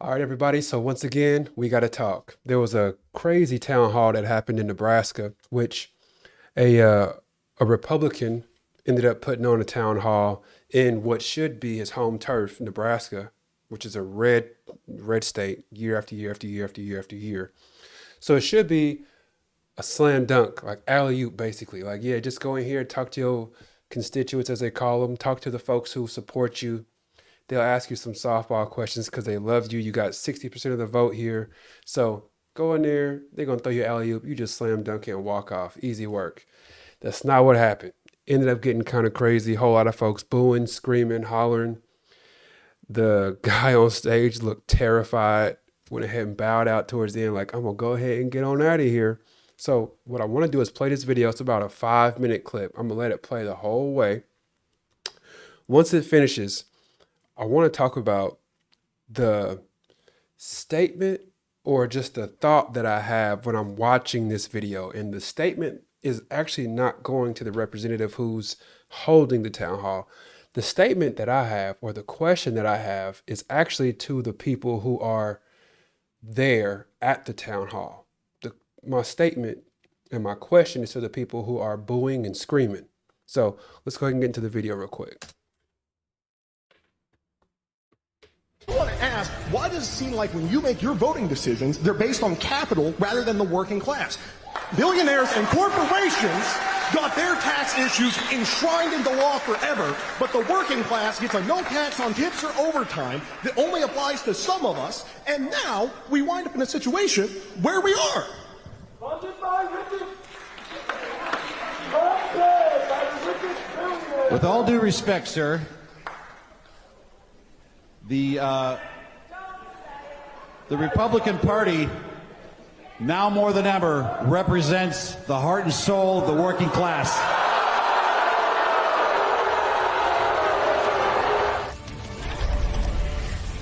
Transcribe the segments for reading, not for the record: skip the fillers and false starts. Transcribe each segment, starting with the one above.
All right, everybody. So once again, we got to talk. There was a crazy town hall that happened in Nebraska, which a uh, a Republican ended up putting on a town hall in what should be his home turf, Nebraska, which is a red state, year after year after year after year after year. So it should be a slam dunk, like alley oop, basically. Like, yeah, just go in here, talk to your constituents, as they call them, talk to the folks who support you. They'll ask you some softball questions because they love you. You got 60% of the vote here. So go in there. They're going to throw you alley oop. You just slam dunk it and walk off. Easy work. That's not what happened. Ended up getting kind of crazy. Whole lot of folks booing, screaming, hollering. The guy on stage looked terrified. Went ahead and bowed out towards the end, like, I'm going to go ahead and get on out of here. So what I want to do is play this video. It's about a 5-minute clip. I'm going to let it play the whole way. Once it finishes, I want to talk about the statement or just the thought that I have when I'm watching this video. And the statement is actually not going to the representative who's holding the town hall. The statement that I have, or the question that I have, is actually to the people who are there at the town hall. My statement and my question is to the people who are booing and screaming. So let's go ahead and get into the video real quick. I want to ask, why does it seem like when you make your voting decisions, they're based on capital rather than the working class? Billionaires and corporations got their tax issues enshrined into law forever, but the working class gets a no tax on tips or overtime that only applies to some of us, and now we wind up in a situation where we are. With all due respect, sir, the Republican Party, now more than ever, represents the heart and soul of the working class.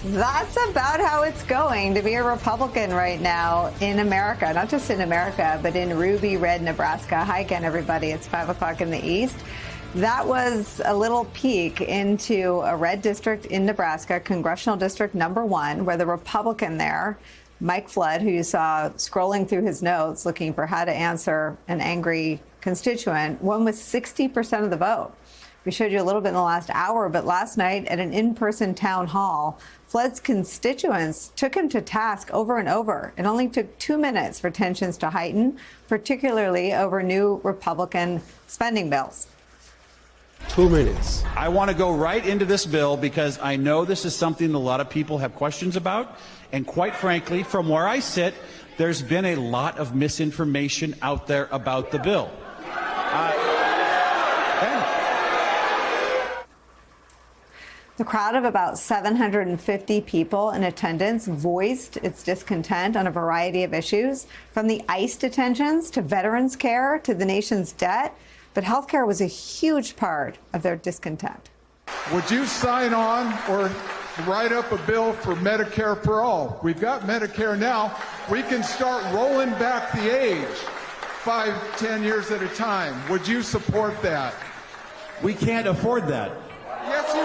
That's about how it's going to be a Republican right now in America, not just in America, but in ruby red Nebraska. Hi again, everybody. It's 5 o'clock in the East. That was a little peek into a red district in Nebraska, Congressional District number 1, where the Republican there, Mike Flood, who you saw scrolling through his notes looking for how to answer an angry constituent, won with 60% of the vote. We showed you a little bit in the last hour, but last night at an in-person town hall, Flood's constituents took him to task over and over. It only took 2 minutes for tensions to heighten, particularly over new Republican spending bills. 2 minutes. I want to go right into this bill because I know this is something a lot of people have questions about. And quite frankly, from where I sit, there's been a lot of misinformation out there about the bill. The crowd of about 750 people in attendance voiced its discontent on a variety of issues, from the ICE detentions to veterans care to the nation's debt. But health care was a huge part of their discontent. Would you sign on or write up a bill for Medicare for all? We've got Medicare now. We can start rolling back the age 5, 10 years at a time. Would you support that? We can't afford that. Yes, you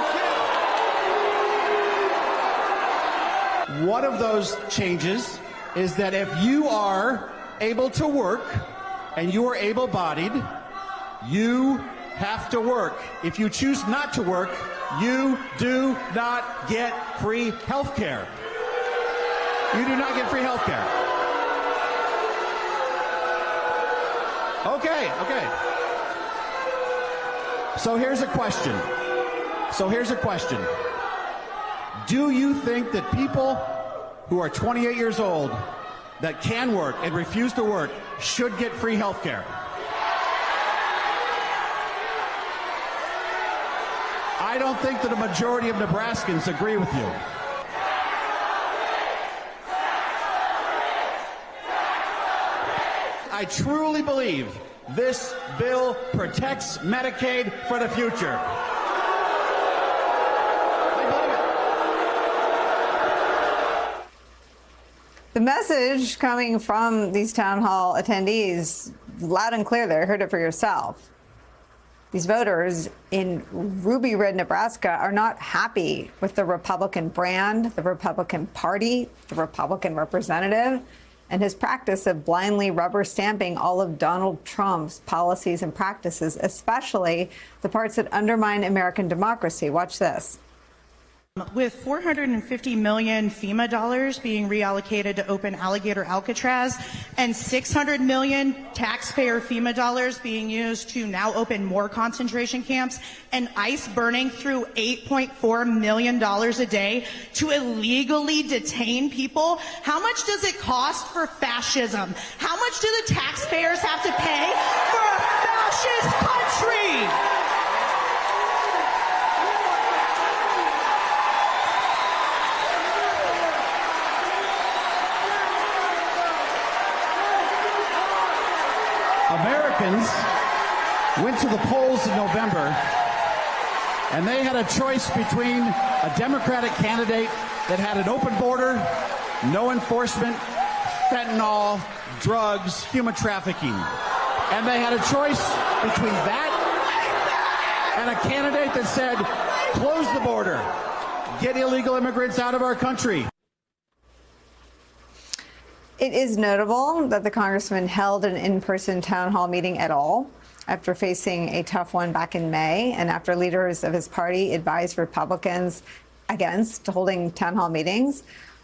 can. One of those changes is that if you are able to work and you are able-bodied, you have to work. If you choose not to work, you do not get free health care. You do not get free health care. Okay. So here's a question. Do you think that people who are 28 years old that can work and refuse to work should get free health care? I don't think that a majority of Nebraskans agree with you. I truly believe this bill protects Medicaid for the future. The message coming from these town hall attendees, loud and clear there, heard it for yourself. These voters in ruby red Nebraska are not happy with the Republican brand, the Republican Party, the Republican representative, and his practice of blindly rubber stamping all of Donald Trump's policies and practices, especially the parts that undermine American democracy. Watch this. With 450 million FEMA dollars being reallocated to open Alligator Alcatraz and 600 million taxpayer FEMA dollars being used to now open more concentration camps, and ICE burning through $8.4 million a day to illegally detain people, how much does it cost for fascism? How much do the taxpayers have to pay for a fascist country? Americans went to the polls in November, and they had a choice between a Democratic candidate that had an open border, no enforcement, fentanyl, drugs, human trafficking. And they had a choice between that and a candidate that said, close the border, get illegal immigrants out of our country. It is notable that the congressman held an in-person town hall meeting at all after facing a tough one back in May, and after leaders of his party advised Republicans against holding town hall meetings.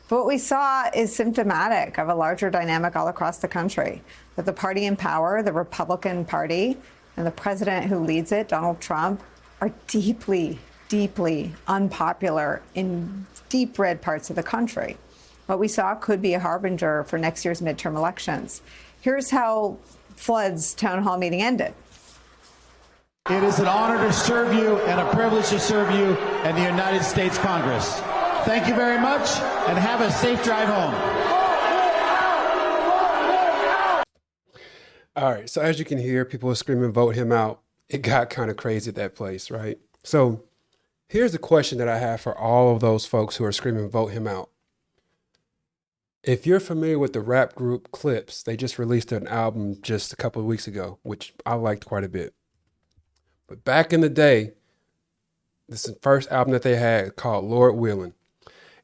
But what we saw is symptomatic of a larger dynamic all across the country, that the party in power, the Republican Party, and the president who leads it, Donald Trump, are deeply, deeply unpopular in deep red parts of the country. What we saw could be a harbinger for next year's midterm elections. Here's how Flood's town hall meeting ended. It is an honor to serve you and a privilege to serve you in the United States Congress. Thank you very much, and have a safe drive home. All right, so as you can hear, people are screaming, vote him out. It got kind of crazy at that place, right? So here's the question that I have for all of those folks who are screaming, vote him out. If you're familiar with the rap group Clips, they just released an album just a couple of weeks ago, which I liked quite a bit. But back in the day, this is the first album that they had called Lord Willin'.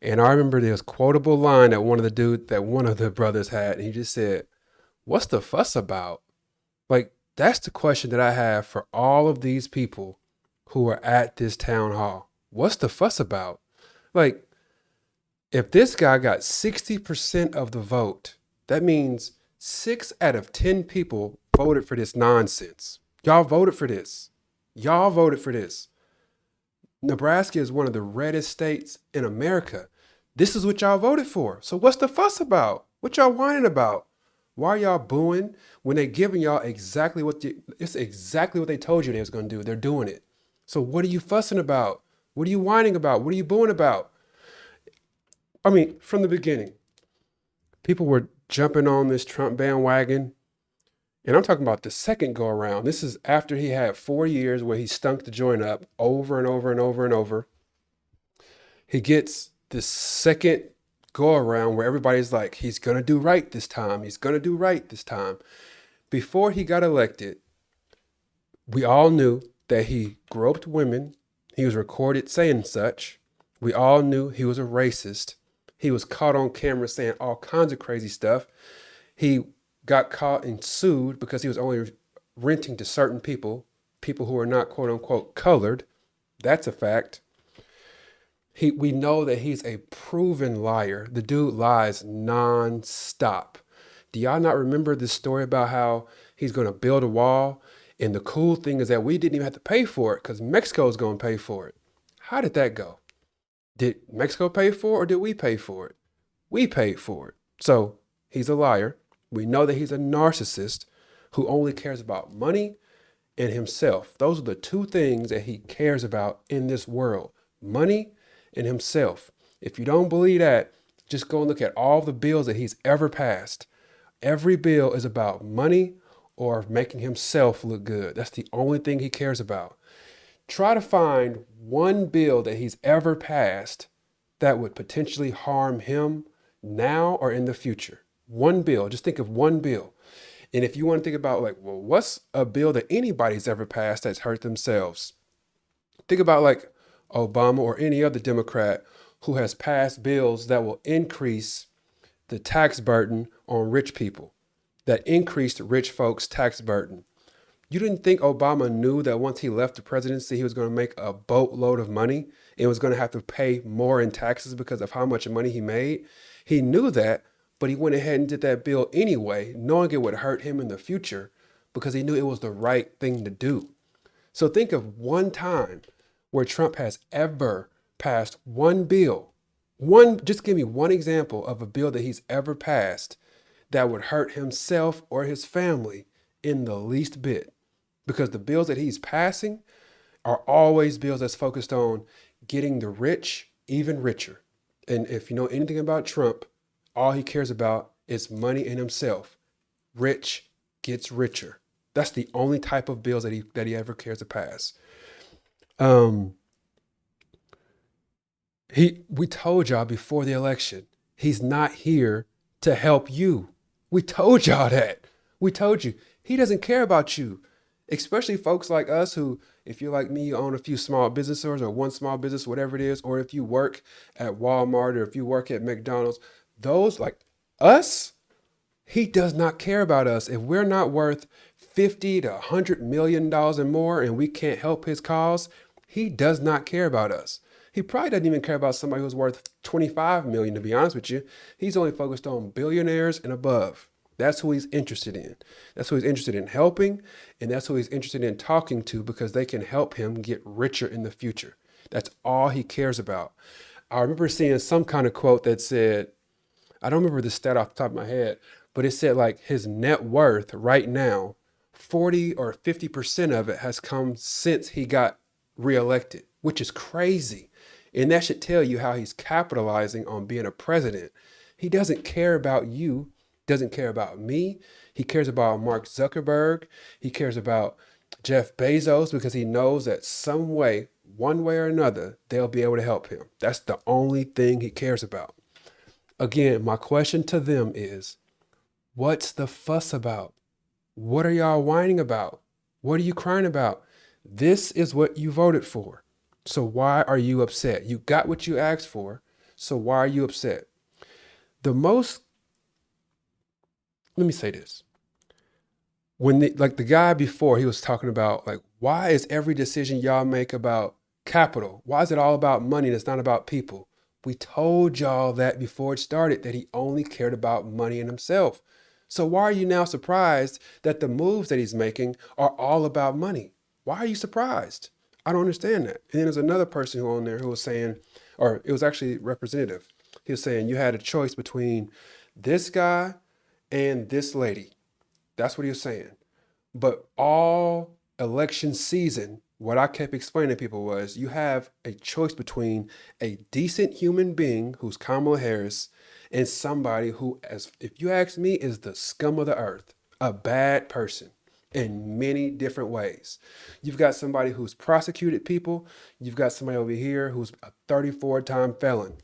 And I remember this quotable line that one of the brothers had, and he just said, "What's the fuss about?" Like, that's the question that I have for all of these people who are at this town hall. What's the fuss about? Like, if this guy got 60% of the vote, that means 6 out of 10 people voted for this nonsense. Y'all voted for this. Y'all voted for this. Nebraska is one of the reddest states in America. This is what y'all voted for. So what's the fuss about? What y'all whining about? Why are y'all booing when they giving y'all exactly it's exactly what they told you they was going to do. They're doing it. So what are you fussing about? What are you whining about? What are you booing about? I mean, from the beginning, people were jumping on this Trump bandwagon. And I'm talking about the second go around. This is after he had 4 years where he stunk the joint up over and over and over and over. He gets this second go around where everybody's like, he's going to do right this time. He's going to do right this time. Before he got elected, we all knew that he groped women. He was recorded saying such. We all knew he was a racist. He was caught on camera saying all kinds of crazy stuff. He got caught and sued because he was only renting to certain people who are not quote unquote colored. That's a fact. We know that he's a proven liar. The dude lies nonstop. Do y'all not remember this story about how he's going to build a wall? And the cool thing is that we didn't even have to pay for it because Mexico's going to pay for it. How did that go? Did Mexico pay for it or did we pay for it? We paid for it. So he's a liar. We know that he's a narcissist who only cares about money and himself. Those are the two things that he cares about in this world, money and himself. If you don't believe that, just go and look at all the bills that he's ever passed. Every bill is about money or making himself look good. That's the only thing he cares about. Try to find one bill that he's ever passed that would potentially harm him now or in the future. One bill. Just think of one bill. And if you want to think about like, well, what's a bill that anybody's ever passed that's hurt themselves? Think about like Obama or any other Democrat who has passed bills that will increase the tax burden on rich people, that increased rich folks' tax burden. You didn't think Obama knew that once he left the presidency, he was going to make a boatload of money and was going to have to pay more in taxes because of how much money he made? He knew that, but he went ahead and did that bill anyway, knowing it would hurt him in the future because he knew it was the right thing to do. So think of one time where Trump has ever passed one bill. Just give me one example of a bill that he's ever passed that would hurt himself or his family in the least bit. Because the bills that he's passing are always bills that's focused on getting the rich even richer. And if you know anything about Trump, all he cares about is money and himself. Rich gets richer. That's the only type of bills that he ever cares to pass. We told y'all before the election, he's not here to help you. We told y'all that. We told you he doesn't care about you, especially folks like us who, if you're like me, you own a few small businesses or one small business, whatever it is, or if you work at Walmart or if you work at McDonald's, those like us, he does not care about us. If we're not worth 50 to $100 million and more and we can't help his cause, he does not care about us. He probably doesn't even care about somebody who's worth 25 million, to be honest with you. He's only focused on billionaires and above. That's who he's interested in. That's who he's interested in helping, and that's who he's interested in talking to because they can help him get richer in the future. That's all he cares about. I remember seeing some kind of quote that said, I don't remember the stat off the top of my head, but it said like his net worth right now, 40 or 50% of it has come since he got reelected, which is crazy. And that should tell you how he's capitalizing on being a president. He doesn't care about you, doesn't care about me. He cares about Mark Zuckerberg. He cares about Jeff Bezos because he knows that some way, one way or another, they'll be able to help him. That's the only thing he cares about. Again, my question to them is, what's the fuss about? What are y'all whining about? What are you crying about? This is what you voted for. So why are you upset? You got what you asked for. So why are you upset? Let me say this. When the guy before, he was talking about like, why is every decision y'all make about capital? Why is it all about money and it's not about people? We told y'all that before it started, that he only cared about money and himself. So why are you now surprised that the moves that he's making are all about money? Why are you surprised? I don't understand that. And then there's another person who on there who was saying, or it was actually representative. He was saying you had a choice between this guy and this lady. That's what he was saying. But all election season, what I kept explaining to people was you have a choice between a decent human being who's Kamala Harris and somebody who, as if you ask me, is the scum of the earth, a bad person in many different ways. You've got somebody who's prosecuted people. You've got somebody over here who's a 34-time felon.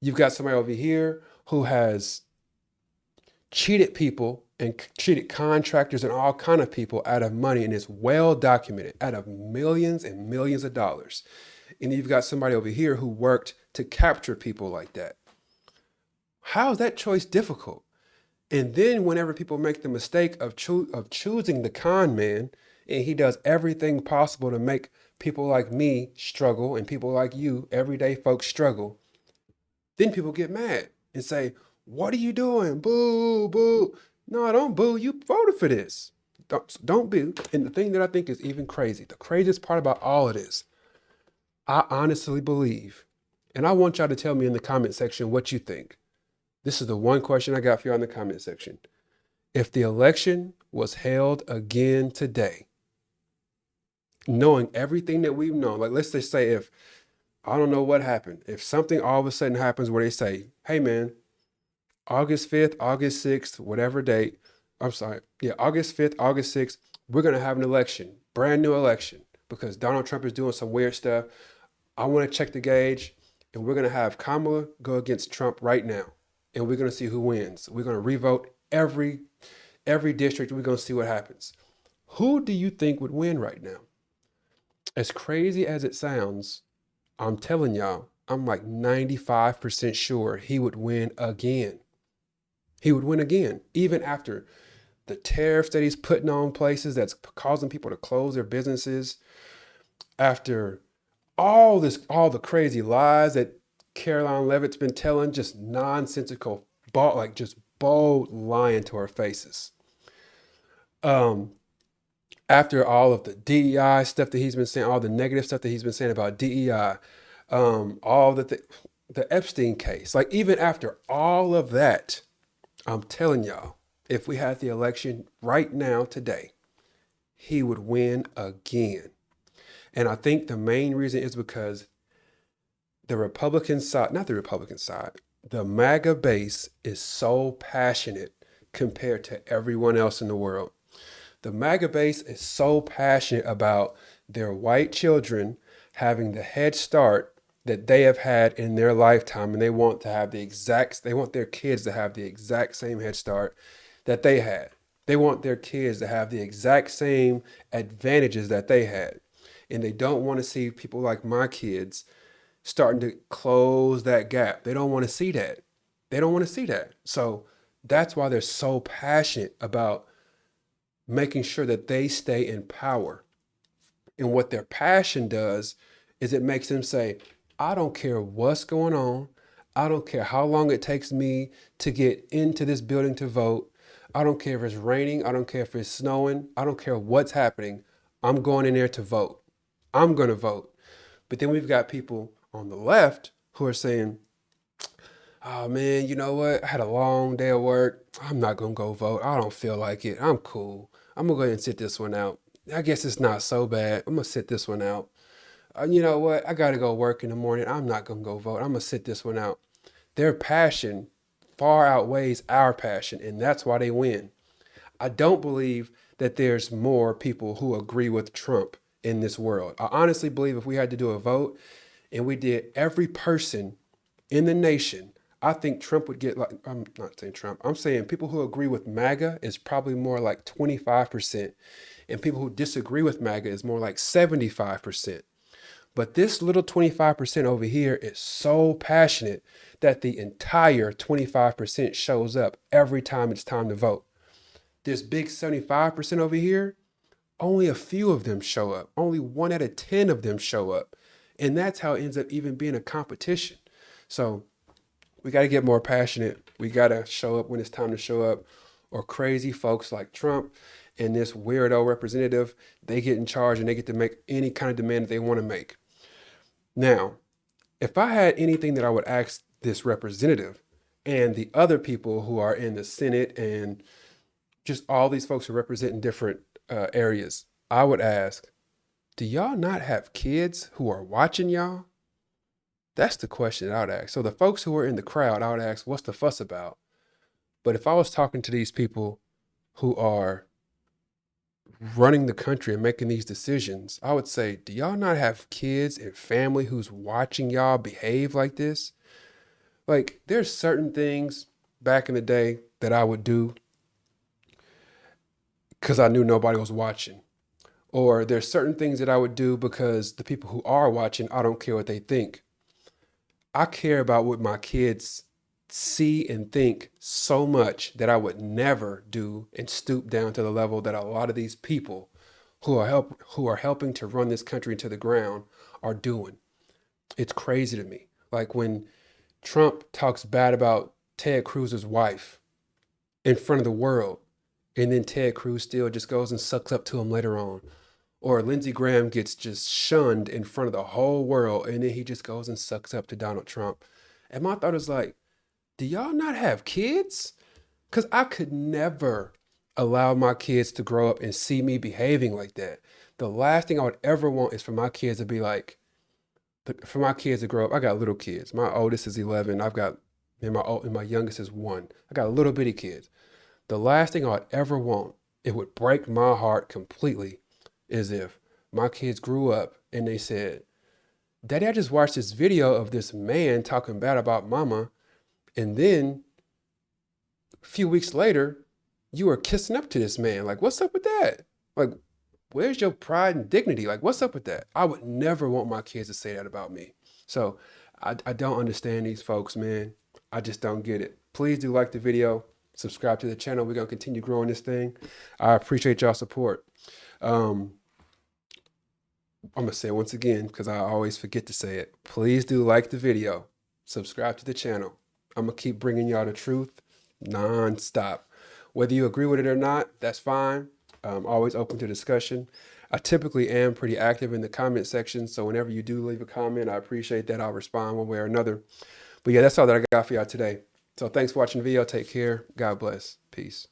You've got somebody over here who has cheated people and cheated contractors and all kind of people out of money, and it's well documented, out of millions and millions of dollars. And you've got somebody over here who worked to capture people like that. How is that choice difficult? And then whenever people make the mistake of choosing the con man, and he does everything possible to make people like me struggle and people like you, everyday folks, struggle, then people get mad and say, what are you doing? Boo, boo. No, don't boo. You voted for this. Don't boo. And the thing that I think is even crazy, the craziest part about all of this, I honestly believe, and I want y'all to tell me in the comment section what you think. This is the one question I got for y'all in the comment section. If the election was held again today, knowing everything that we've known, like let's just say if, I don't know what happened, if something all of a sudden happens where they say, hey man, August 5th, August 6th, whatever date, August 5th, August 6th, we're going to have an election, brand new election, because Donald Trump is doing some weird stuff. I want to check the gauge, and we're going to have Kamala go against Trump right now. And we're going to see who wins. We're going to revote every every district. We're going to see what happens. Who do you think would win right now? As crazy as it sounds, I'm telling y'all, I'm like 95% sure he would win again. He would win again, even after the tariffs that he's putting on places that's causing people to close their businesses, after all the crazy lies that Caroline Levitt's been telling, just nonsensical, just bold lying to our faces. After all of the DEI stuff that he's been saying, all the negative stuff that he's been saying about DEI, all the Epstein case, like even after all of that, I'm telling y'all, if we had the election right now today, he would win again. And I think the main reason is because the Republican side, not the Republican side, the MAGA base is so passionate compared to everyone else in the world. The MAGA base is so passionate about their white children having the head start that they have had in their lifetime, and they want their kids to have the exact same head start that they had. They want their kids to have the exact same advantages that they had. And they don't want to see people like my kids starting to close that gap. They don't want to see that. They don't want to see that. So that's why they're so passionate about making sure that they stay in power. And what their passion does is it makes them say, I don't care what's going on. I don't care how long it takes me to get into this building to vote. I don't care if it's raining. I don't care if it's snowing. I don't care what's happening. I'm going in there to vote. I'm going to vote. But then we've got people on the left who are saying, oh man, you know what? I had a long day of work. I'm not going to go vote. I don't feel like it. I'm cool. I'm going to go ahead and sit this one out. I guess it's not so bad. I'm going to sit this one out. You know what? I got to go work in the morning. I'm not going to go vote. I'm going to sit this one out. Their passion far outweighs our passion, and that's why they win. I don't believe that there's more people who agree with Trump in this world. I honestly believe if we had to do a vote and we did every person in the nation, I think Trump would get like, I'm not saying Trump, I'm saying people who agree with MAGA is probably more like 25%. And people who disagree with MAGA is more like 75%. But this little 25% over here is so passionate that the entire 25% shows up every time it's time to vote. This big 75% over here, only a few of them show up. Only 1 out of 10 of them show up. And that's how it ends up even being a competition. So we got to get more passionate. We got to show up when it's time to show up. Or crazy folks like Trump and this weirdo representative, they get in charge and they get to make any kind of demand that they want to make. Now, if I had anything that I would ask this representative and the other people who are in the Senate and just all these folks who represent in different areas, I would ask, do y'all not have kids who are watching y'all? That's the question that I would ask. So the folks who are in the crowd, I would ask, what's the fuss about? But if I was talking to these people who are running the country and making these decisions, I would say, do y'all not have kids and family who's watching y'all behave like this? Like, there's certain things back in the day that I would do because I knew nobody was watching. Or there's certain things that I would do because the people who are watching, I don't care what they think. I care about what my kids see and think so much that I would never do and stoop down to the level that a lot of these people who are helping to run this country into the ground are doing. It's crazy to me. Like when Trump talks bad about Ted Cruz's wife in front of the world, and then Ted Cruz still just goes and sucks up to him later on. Or Lindsey Graham gets just shunned in front of the whole world, and then he just goes and sucks up to Donald Trump. And my thought is like, do y'all not have kids? Because I could never allow my kids to grow up and see me behaving like that. The last thing I would ever want is for my kids to be like, for my kids to grow up. I got little kids. My oldest is 11. And my youngest is 1. I got little bitty kids. The last thing I would ever want, it would break my heart completely, is if my kids grew up and they said, Daddy, I just watched this video of this man talking bad about mama. And then a few weeks later, you are kissing up to this man. Like, what's up with that? Like, where's your pride and dignity? Like, what's up with that? I would never want my kids to say that about me. So I don't understand these folks, man. I just don't get it. Please do like the video, subscribe to the channel. We're going to continue growing this thing. I appreciate y'all support. I'm going to say it once again because I always forget to say it. Please do like the video, subscribe to the channel. I'm going to keep bringing y'all the truth non-stop. Whether you agree with it or not, that's fine. I'm always open to discussion. I typically am pretty active in the comment section, so whenever you do leave a comment, I appreciate that. I'll respond one way or another. But yeah, that's all that I got for y'all today. So thanks for watching the video. Take care. God bless. Peace.